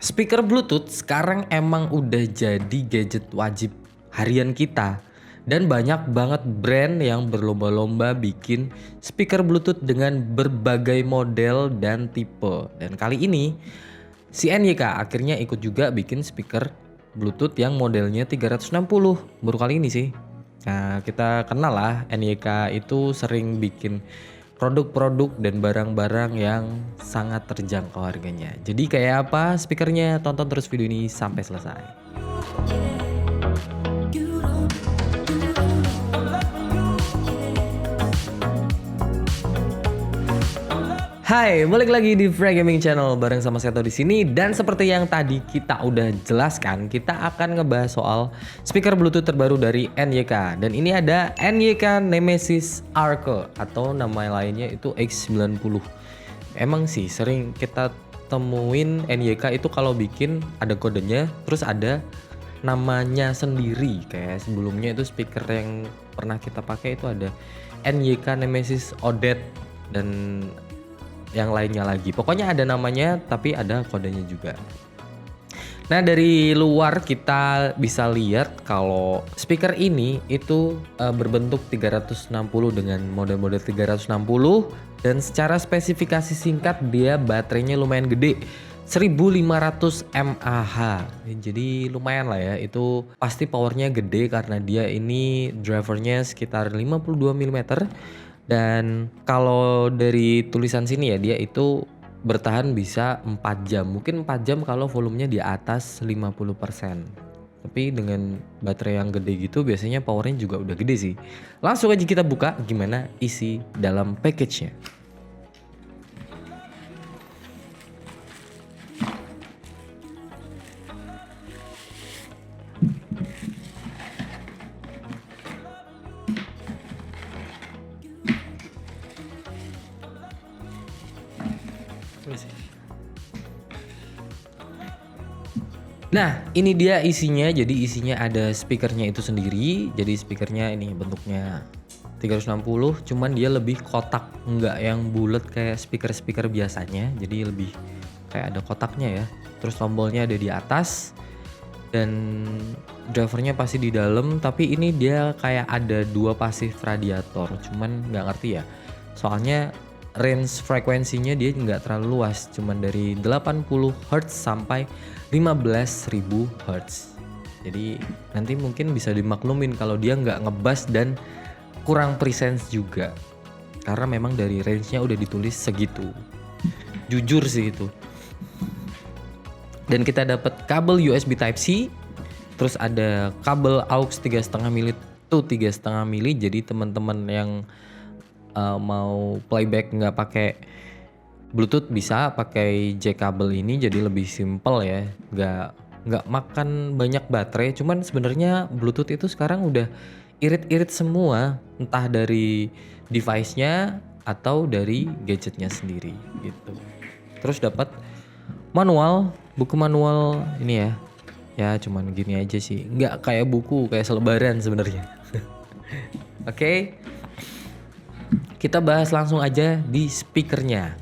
Speaker Bluetooth sekarang emang udah jadi gadget wajib harian kita. Dan banyak banget brand yang berlomba-lomba bikin speaker Bluetooth dengan berbagai model dan tipe. Dan kali ini si NYK akhirnya ikut juga bikin speaker Bluetooth yang modelnya 360. Baru kali ini sih. Nah, kita kenal lah NYK itu sering bikin produk-produk dan barang-barang yang sangat terjangkau harganya. Jadi kayak apa speakernya? Tonton terus video ini sampai selesai. Hai, balik lagi di Free Gaming Channel bareng sama Seto di sini, dan seperti yang tadi kita udah jelaskan, kita akan ngebahas soal speaker Bluetooth terbaru dari NYK. Dan ini ada NYK Nemesis Arc atau nama lainnya itu X90. Emang sih sering kita temuin NYK itu kalau bikin ada kodenya, terus ada namanya sendiri. Kayak sebelumnya itu speaker yang pernah kita pakai itu ada NYK Nemesis ODED dan yang lainnya lagi. Pokoknya ada namanya tapi ada kodenya juga. Nah, dari luar kita bisa lihat kalau speaker ini itu berbentuk 360 dengan model-model 360, dan secara spesifikasi singkat dia baterainya lumayan gede. 1500 mAh. Jadi lumayan lah ya. Itu pasti powernya gede karena dia ini drivernya sekitar 52 mm. Dan kalau dari tulisan sini ya, dia itu bertahan bisa 4 jam. Mungkin 4 jam kalau volumenya di atas 50%. Tapi dengan baterai yang gede gitu biasanya powernya juga udah gede sih. Langsung aja kita buka gimana isi dalam package-nya. Nah, ini dia isinya. Jadi isinya ada speakernya itu sendiri. Jadi speakernya ini bentuknya 360, cuman dia lebih kotak, nggak yang bulat kayak speaker-speaker biasanya. Jadi lebih kayak ada kotaknya ya. Terus tombolnya ada di atas dan drivernya pasti di dalam. Tapi ini dia kayak ada 2 pasif radiator. Cuman nggak ngerti ya. Soalnya range frekuensinya dia nggak terlalu luas, cuman dari 80 Hz sampai 15.000 Hz. Jadi nanti mungkin bisa dimaklumin kalau dia nggak ngebas dan kurang presence juga, karena memang dari range-nya udah ditulis segitu. Jujur sih itu. Dan kita dapat kabel USB Type C, terus ada kabel aux 3,5 mili tuh 3,5 mili. Jadi teman-teman yang mau playback nggak pakai Bluetooth bisa pakai jack kabel ini, jadi lebih simple ya, nggak makan banyak baterai. Cuman sebenarnya Bluetooth itu sekarang udah irit-irit semua, entah dari device-nya atau dari gadgetnya sendiri gitu. Terus dapat manual, buku manual ini ya. Ya cuman gini aja sih, nggak kayak buku kayak selebaran sebenarnya. Oke. Kita bahas langsung aja di speakernya.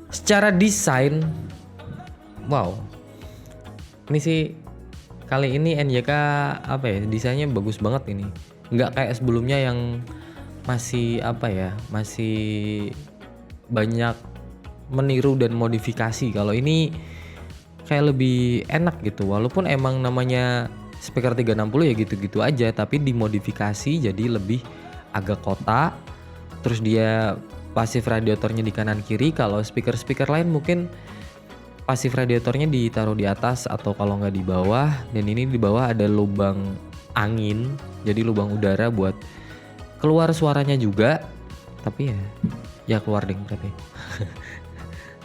Secara desain, wow, ini sih kali ini NYK apa ya, desainnya bagus banget ini. Nggak kayak sebelumnya yang masih apa ya, masih banyak meniru dan modifikasi. Kalau ini kayak lebih enak gitu, walaupun emang namanya speaker 360 ya gitu-gitu aja, tapi dimodifikasi jadi lebih agak kotak. Terus dia pasif radiatornya di kanan kiri. Kalau speaker-speaker lain mungkin pasif radiatornya ditaruh di atas atau kalau nggak di bawah. Dan ini di bawah ada lubang angin, jadi lubang udara buat keluar suaranya juga. Tapi ya keluar deh tapi.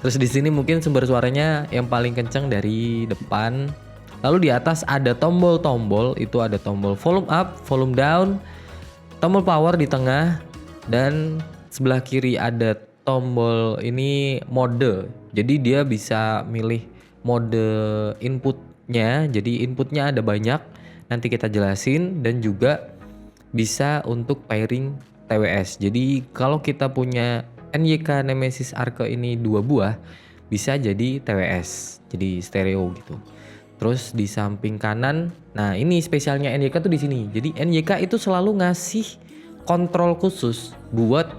Terus di sini mungkin sumber suaranya yang paling kencang dari depan. Lalu di atas ada tombol-tombol, itu ada tombol volume up, volume down, tombol power di tengah, dan sebelah kiri ada tombol ini mode. Jadi dia bisa milih mode inputnya. Jadi inputnya ada banyak, nanti kita jelasin. Dan juga bisa untuk pairing TWS. Jadi kalau kita punya NYK Nemesis Arc ini 2 buah, bisa jadi TWS, jadi stereo gitu. Terus di samping kanan, nah ini spesialnya NYK tuh di sini. Jadi NYK itu selalu ngasih kontrol khusus buat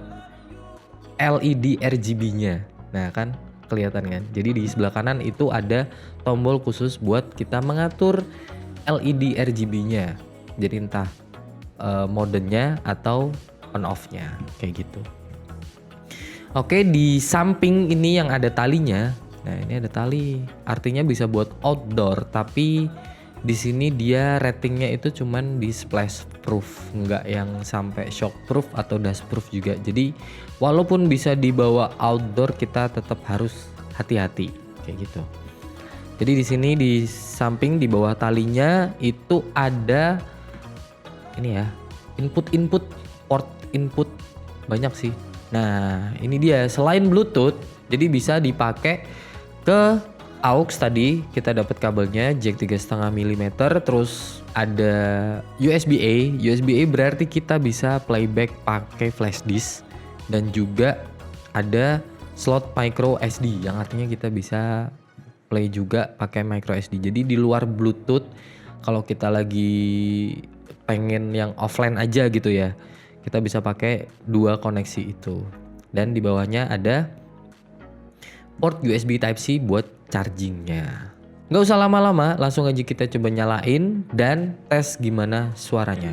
LED RGB-nya. Nah kan kelihatan kan. Jadi di sebelah kanan itu ada tombol khusus buat kita mengatur LED RGB-nya. Jadi entah modenya atau on off-nya kayak gitu. Oke, di samping ini yang ada talinya. Nah, ini ada tali. Artinya bisa buat outdoor, tapi di sini dia ratingnya itu cuman di splash proof, nggak yang sampai shock proof atau dust proof juga. Jadi, walaupun bisa dibawa outdoor, kita tetap harus hati-hati kayak gitu. Jadi di sini di samping di bawah talinya itu ada ini ya, port input banyak sih. Nah, ini dia selain Bluetooth, jadi bisa dipakai ke aux tadi kita dapat kabelnya jack 3,5 mm, terus ada USB-A. USB-A berarti kita bisa playback pakai flash disk dan juga ada slot micro SD yang artinya kita bisa play juga pakai micro SD. Jadi di luar Bluetooth kalau kita lagi pengen yang offline aja gitu ya, kita bisa pakai dua koneksi itu. Dan di bawahnya ada port USB Type-C buat chargingnya. Nggak usah lama-lama, langsung aja kita coba nyalain dan tes gimana suaranya.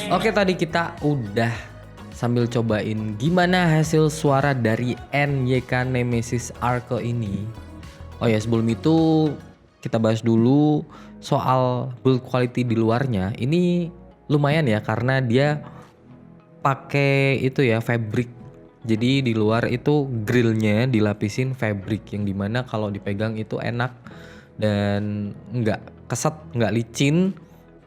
Oke, tadi kita udah sambil cobain gimana hasil suara dari NYK Nemesis Arco ini. Oh ya, sebelum itu kita bahas dulu soal build quality di luarnya. Ini lumayan ya karena dia pakai itu ya fabric. Jadi di luar itu grillnya dilapisin fabric yang dimana kalau dipegang itu enak dan nggak keset, nggak licin,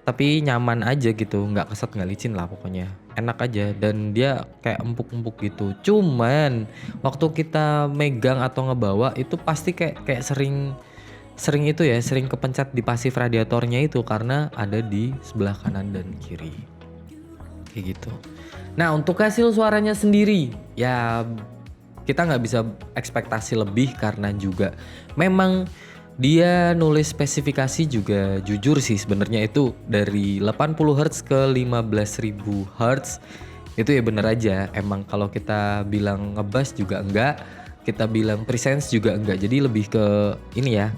tapi nyaman aja gitu, nggak keset nggak licin lah pokoknya, enak aja dan dia kayak empuk-empuk gitu. Cuman waktu kita megang atau ngebawa itu pasti kayak sering itu ya, sering kepencet di pasif radiatornya itu karena ada di sebelah kanan dan kiri kayak gitu. Nah untuk hasil suaranya sendiri ya kita nggak bisa ekspektasi lebih karena juga memang dia nulis spesifikasi juga jujur sih sebenarnya itu dari 80 Hz ke 15.000 Hz. Itu ya bener aja, emang kalau kita bilang ngebass juga enggak, kita bilang presence juga enggak. Jadi lebih ke ini ya,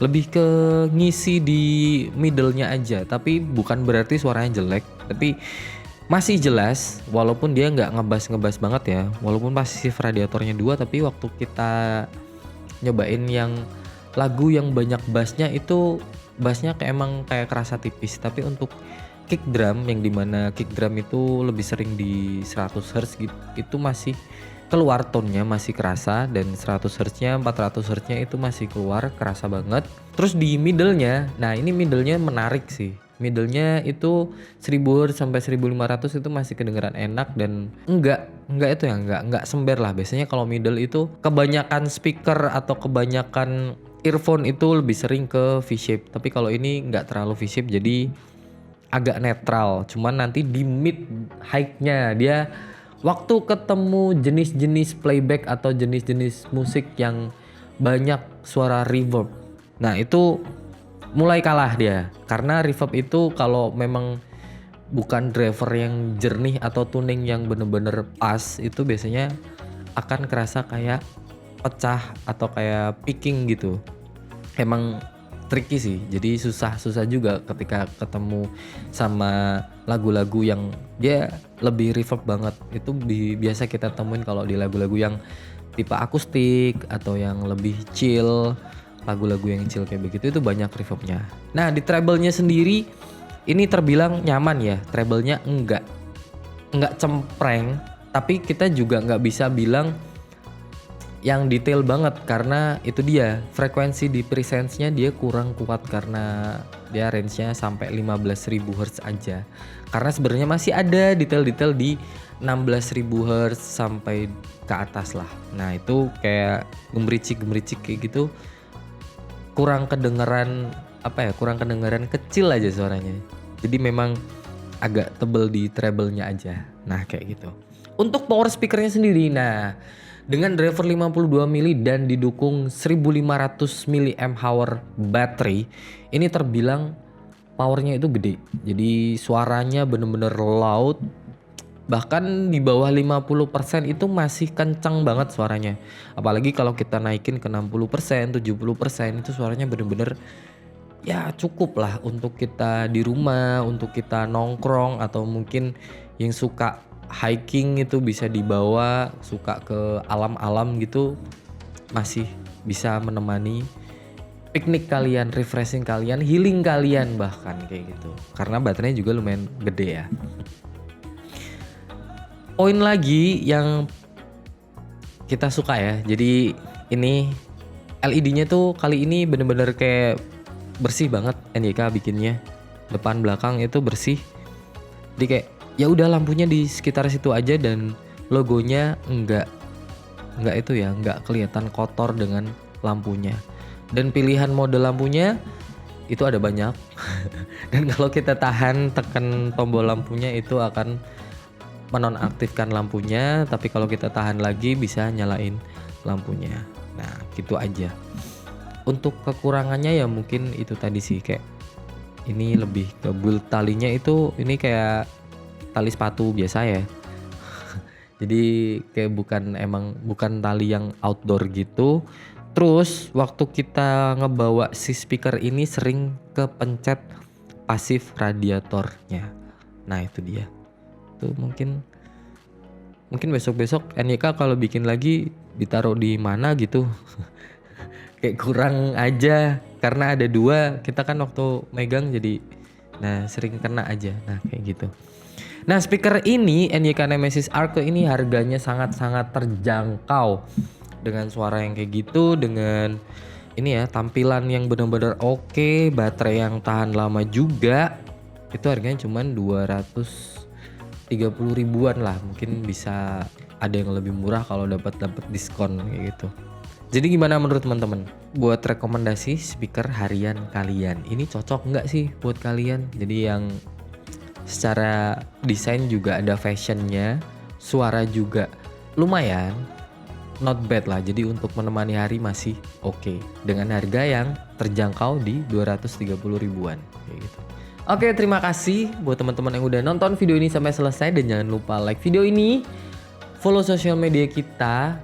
lebih ke ngisi di middle-nya aja. Tapi bukan berarti suaranya jelek, tapi masih jelas walaupun dia nggak ngebass banget ya. Walaupun pasif radiatornya 2, tapi waktu kita nyobain yang lagu yang banyak bassnya itu bassnya emang kayak kerasa tipis. Tapi untuk kick drum yang dimana kick drum itu lebih sering di 100 Hz gitu, itu masih keluar tone-nya masih kerasa, dan 100 Hz-nya 400 Hz-nya itu masih keluar kerasa banget. Terus di middle-nya, nah ini middle-nya menarik sih. Middle-nya itu 1000 Hz sampai 1500 itu masih kedengeran enak dan enggak itu ya, enggak sember lah. Biasanya kalau middle itu kebanyakan speaker atau kebanyakan earphone itu lebih sering ke V-shape. Tapi kalau ini enggak terlalu V-shape, jadi agak netral. Cuman nanti di mid high-nya dia waktu ketemu jenis-jenis playback atau jenis-jenis musik yang banyak suara reverb, nah itu mulai kalah dia. Karena reverb itu kalau memang bukan driver yang jernih atau tuning yang bener-bener pas, itu biasanya akan kerasa kayak pecah atau kayak picking gitu. Emang tricky sih, jadi susah juga ketika ketemu sama lagu-lagu yang dia lebih reverb banget. Itu biasa kita temuin kalau di lagu-lagu yang tipe akustik atau yang lebih chill, lagu-lagu yang chill kayak begitu itu banyak reverbnya. Nah di treble-nya sendiri ini terbilang nyaman ya, treble-nya enggak cempreng, tapi kita juga nggak bisa bilang yang detail banget karena itu dia frekuensi di presence-nya dia kurang kuat karena dia range-nya sampai 15.000 Hz aja. Karena sebenarnya masih ada detail-detail di 16.000 Hz sampai ke atas lah. Nah, itu kayak gemericik-gemericik kayak gitu kurang kedengeran kurang kedengeran kecil aja suaranya. Jadi memang agak tebel di treble-nya aja. Nah, kayak gitu. Untuk power speaker-nya sendiri, nah dengan driver 52 mili dan didukung 1500 mAh baterai, ini terbilang powernya itu gede. Jadi suaranya bener-bener loud. Bahkan di bawah 50% itu masih kencang banget suaranya. Apalagi kalau kita naikin ke 60%, 70% itu suaranya bener-bener ya cukup lah untuk kita di rumah, untuk kita nongkrong atau mungkin yang suka hiking itu bisa dibawa, suka ke alam-alam gitu masih bisa menemani piknik kalian, refreshing kalian, healing kalian bahkan kayak gitu. Karena baterainya juga lumayan gede ya. Poin lagi yang kita suka ya. Jadi ini LED-nya tuh kali ini bener-bener kayak bersih banget NYK bikinnya. Depan belakang itu bersih. Jadi kayak ya udah lampunya di sekitar situ aja dan logonya enggak kelihatan kotor dengan lampunya. Dan pilihan mode lampunya itu ada banyak. Dan kalau kita tahan tekan tombol lampunya itu akan menonaktifkan lampunya, tapi kalau kita tahan lagi bisa nyalain lampunya. Nah, gitu aja. Untuk kekurangannya ya mungkin itu tadi sih, kayak ini lebih ke build talinya itu ini kayak tali sepatu biasa ya. Jadi kayak bukan tali yang outdoor gitu. Terus waktu kita ngebawa si speaker ini sering kepencet pasif radiatornya. Nah, itu dia. Tuh mungkin besok-besok NYK kalau bikin lagi ditaruh di mana gitu. Kayak kurang aja karena ada 2, kita kan waktu megang jadi sering kena aja. Nah, kayak gitu. Nah, speaker ini NYK Nemesis Arc ini harganya sangat-sangat terjangkau. Dengan suara yang kayak gitu, dengan ini ya tampilan yang benar-benar oke, baterai yang tahan lama juga. Itu harganya cuman 230 ribuan lah. Mungkin bisa ada yang lebih murah kalau dapat diskon kayak gitu. Jadi gimana menurut teman-teman? Buat rekomendasi speaker harian kalian, ini cocok nggak sih buat kalian? Jadi yang secara desain juga ada fashionnya, suara juga lumayan, not bad lah. Jadi untuk menemani hari masih oke. Dengan harga yang terjangkau di 230 ribuan kayak gitu. Oke, terima kasih buat teman-teman yang udah nonton video ini sampai selesai, dan jangan lupa like video ini, follow sosial media kita.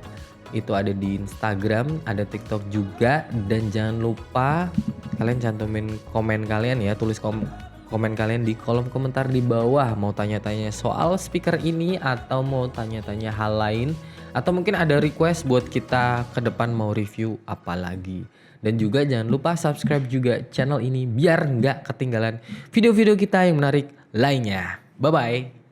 Itu ada di Instagram, ada TikTok juga, dan jangan lupa kalian cantumin komen kalian ya, tulis komen kalian di kolom komentar di bawah, mau tanya-tanya soal speaker ini atau mau tanya-tanya hal lain, atau mungkin ada request buat kita ke depan mau review apa lagi. Dan juga jangan lupa subscribe juga channel ini biar nggak ketinggalan video-video kita yang menarik lainnya. Bye bye.